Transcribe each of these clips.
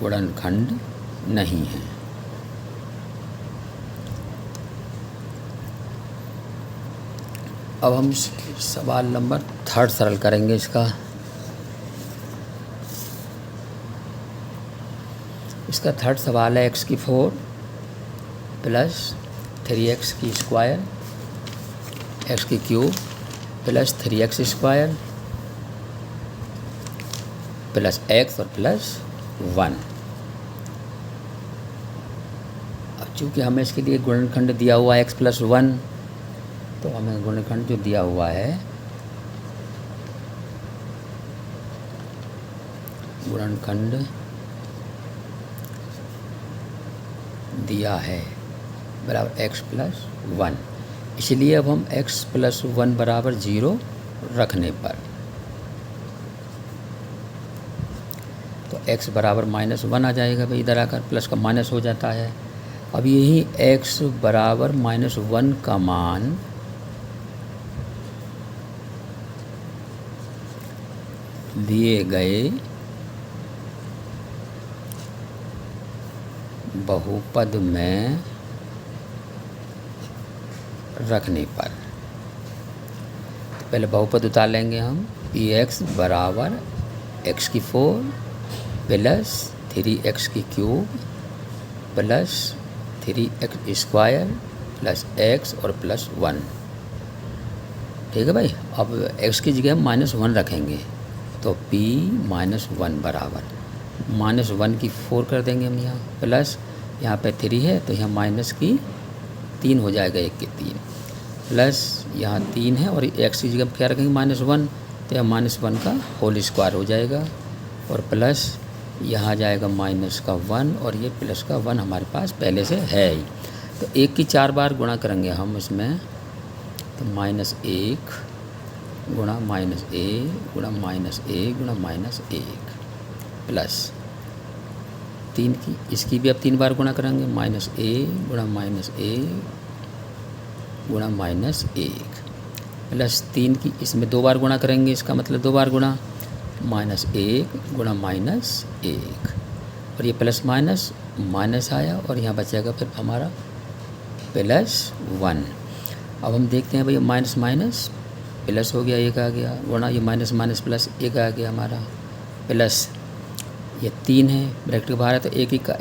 गुणनखंड नहीं है। अब हम सवाल नंबर 3 सरल करेंगे इसका। इसका 3rd सवाल है x की 4 प्लस 3x की स्क्वायर x की cube plus 3x square plus x और प्लस 1। अब चूँकि हमें इसके लिए गुणनखंड दिया हुआ है x प्लस 1, तो हमें गुणनखंड जो दिया हुआ है, गुणनखंड दिया है बराबर x प्लस 1। इसलिए अब हम x प्लस 1 बराबर 0 रखने पर तो x बराबर -1 आ जाएगा भाई, इधर आकर प्लस का माइनस हो जाता है। अब यही x बराबर -1 का मान दिए गए बहुपद में रखने पर, पहले बहुपद उतार लेंगे हम। px बराबर x की 4 प्लस 3x की cube plus 3x square plus x और प्लस 1। ठीक है भाई। अब x की जगह हम -1 रखेंगे, तो p -1 बराबर -1 की 4 कर देंगे हम यहाँ, प्लस यहाँ पे 3 है तो यहाँ माइनस की 3 हो जाएगा, 1 की 3 प्लस यहाँ 3 है और x की जगह क्या रखेंगे -1, तो यहाँ -1 का होल स्क्वायर हो जाएगा और प्लस यहाँ जाएगा -1 और ये प्लस का 1 हमारे पास पहले से है ही। तो 1 की 4 बार गुणा करेंगे हम इसमें, तो -1 गुणा -a गुणा -a गुणा -1 प्लस 3 की, इसकी भी अब 3 बार गुणा करेंगे, -a गुणा -a गुणा -1 प्लस 3 की, इसमें 2 बार गुणा करेंगे, इसका मतलब 2 बार गुणा -1 गुणा -1 और ये प्लस माइनस माइनस आया और यहाँ बचेगा फिर हमारा +1। अब हम देखते हैं भाई, माइनस माइनस प्लस हो गया, 1 आ गया, गुणा ये माइनस माइनस प्लस 1 आ गया हमारा, प्लस ये 3 है ब्रैकेट के बाहर है तो 1 का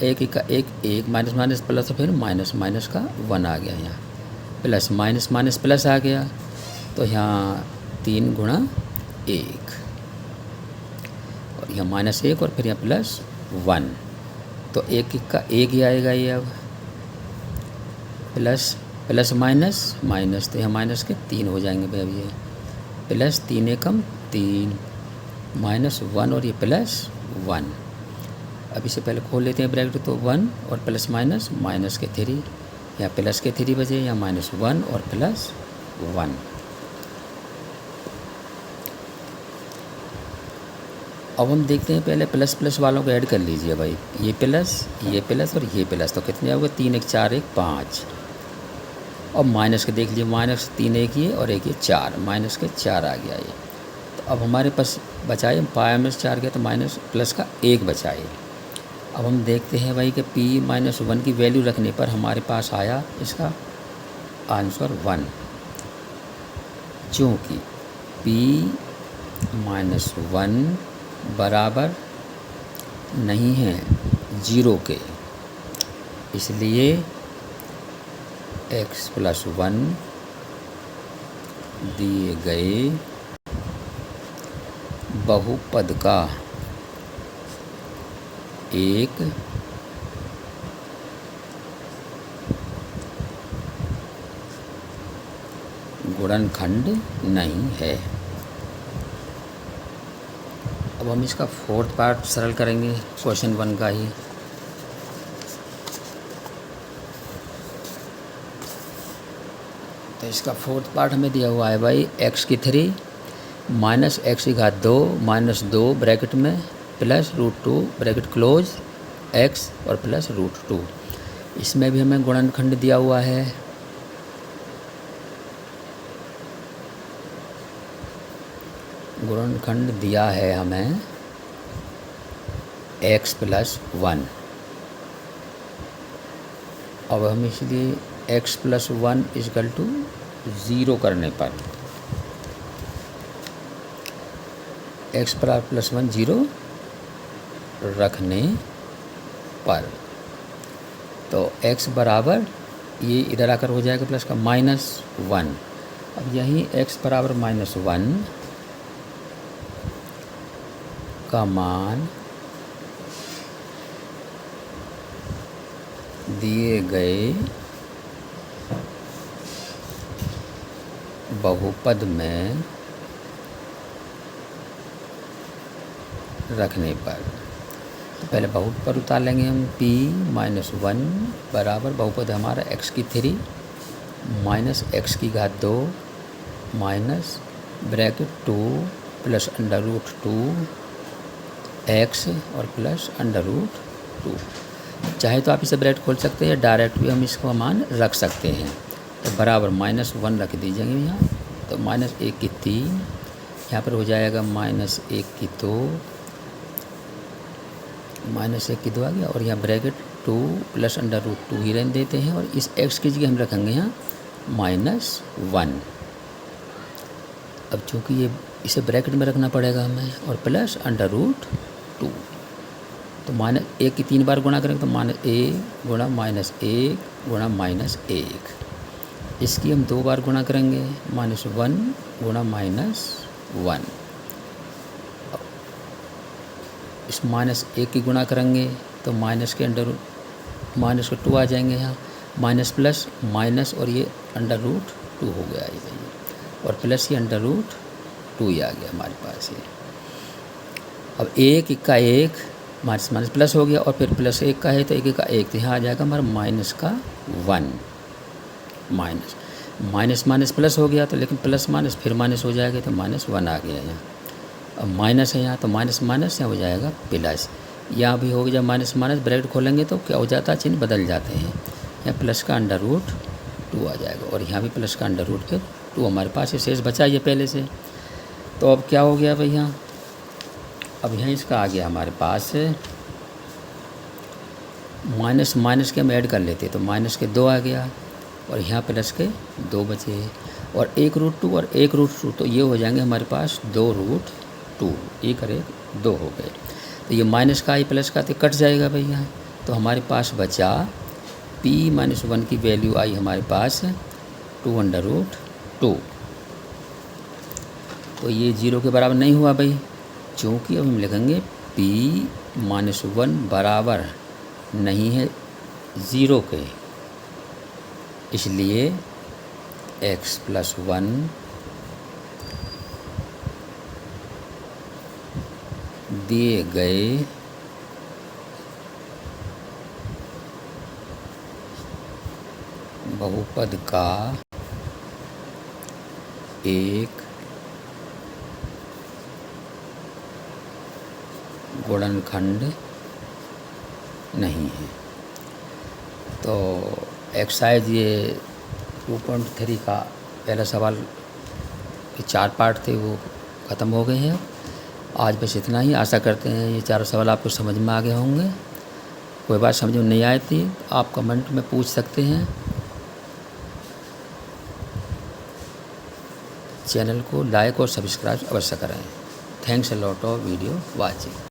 1 माइनस माइनस प्लस, फिर माइनस माइनस का 1 आ गया यहाँ, प्लस माइनस माइनस प्लस आ गया, तो यहाँ 3 गुणा 1 और यहाँ -1 और फिर यहाँ +1, तो 1 का 1 ही आएगा ये। अब प्लस प्लस माइनस माइनस, तो यहाँ माइनस के 3 हो जाएंगे भाई। अब ये प्लस 3 एकम 3 -1 और ये +1। अब इसे पहले खोल लेते हैं ब्रैकेट, तो 1 और प्लस माइनस माइनस के 3, यहाँ प्लस के 3 बचे, यहाँ -1 और +1। अब हम देखते हैं, पहले प्लस प्लस वालों को ऐड कर लीजिए भाई, ये प्लस और ये प्लस, तो कितने आओगे, 3 1 4 1 5। और माइनस के देख लीजिए, -3 1 ये और 1 ये 4, माइनस के 4 आ गया ये। तो अब हमारे पास बचाए -4 गया, तो माइनस प्लस का 1 बचाए। अब हम देखते हैं भाई कि p-1 की वैल्यू रखने पर हमारे पास आया इसका आंसर 1, चूँकि p-1 बराबर नहीं है 0 के, इसलिए x + 1 दिए गए बहुपद का एक गुणनखंड नहीं है। अब हम इसका 4th पार्ट सरल करेंगे, क्वेश्चन 1 का ही। तो इसका 4th पार्ट हमें दिया हुआ है भाई, x की 3 माइनस x की घात 2 -2 ब्रैकेट में प्लस √2 ब्रैकेट क्लोज x और प्लस √2। इसमें भी हमें गुणनखंड दिया हुआ है, गुणनखंड दिया है हमें एक्स प्लस वन। अब हम इसलिए x plus one is equal to zero करने पर एक्स प्लस वन ज़ीरो रखने पर तो x बराबर ये इधर आकर हो जाएगा प्लस का -1। अब यहीं x बराबर -1 का मान दिए गए बहुपद में रखने पर, तो पहले बहुपद उतार लेंगे हम। p-1 बराबर बहुपद हमारा x³ minus x⁻² minus bracket 2 plus √2 x और प्लस √2। चाहे तो आप इसे ब्रैकेट खोल सकते हैं, डायरेक्ट भी हम इसका मान रख सकते हैं। तो बराबर -1 रख दीजिएंगे यहाँ, तो -1/3 यहाँ पर हो जाएगा -1/2 -1/2 आ गया, और यहाँ ब्रैकेट 2 प्लस √2 ही रहने देते हैं, और इस x की जगह हम रखेंगे यहाँ -1। अब चूँकि ये इसे ब्रैकेट में रखना पड़ेगा हमें, और प्लस √2, तो -1 की 3 बार गुणा करेंगे तो -1 गुणा -1 गुणा -1। इसकी हम 2 बार गुणा करेंगे, -1 गुणा -1। इस -1 की गुणा करेंगे तो माइनस के 2 आ जाएंगे यहाँ, माइनस प्लस माइनस, और ये √2 हो गया ये, और प्लस ये √2 ही आ गया हमारे पास ये। अब 1 का 1 माइनस प्लस हो गया, और फिर प्लस 1 का है तो 1 का 1, तो यहाँ आ जाएगा हमारा -1 माइनस प्लस हो गया, तो लेकिन प्लस माइनस फिर माइनस हो जाएगा, तो -1 आ गया यहाँ। अब माइनस है यहाँ, तो माइनस यहाँ हो जाएगा प्लस, यहाँ भी हो गया माइनस ब्रैकेट खोलेंगे तो क्या हो जाता है, चिन्ह बदल जाते हैं। यहाँ प्लस का √2 आ जाएगा, और यहाँ भी प्लस का √2 हमारे पास ये शेष बचा ये पहले से। तो अब क्या हो गया भैया, अब यहाँ इसका आ गया हमारे पास माइनस के हम ऐड कर लेते, तो माइनस के 2 आ गया, और यहाँ प्लस के 2 बचे, और 1√2 और 1√2, तो ये हो जाएंगे हमारे पास 2√2, 1 और 1 2 हो गए। तो ये माइनस का प्लस का तो कट जाएगा भैया, तो हमारे पास बचा p-1 की वैल्यू आई हमारे पास 2√2। तो ये 0 के बराबर नहीं हुआ भाई, क्योंकि अब हम लिखेंगे p-1 बराबर नहीं है 0 के, इसलिए x + 1 दिए गए बहुपद का एक गुणनखंड नहीं है। तो एक्सरसाइज ये 2.3 का पहला सवाल के 4 पार्ट थे, वो ख़त्म हो गए हैं। आज बस इतना ही, आशा करते हैं ये 4 सवाल आपको समझ में आ गए होंगे। कोई बात समझ में नहीं आई थी आप कमेंट में पूछ सकते हैं। चैनल को लाइक और सब्सक्राइब अवश्य करें। Thanks a lot of video watching.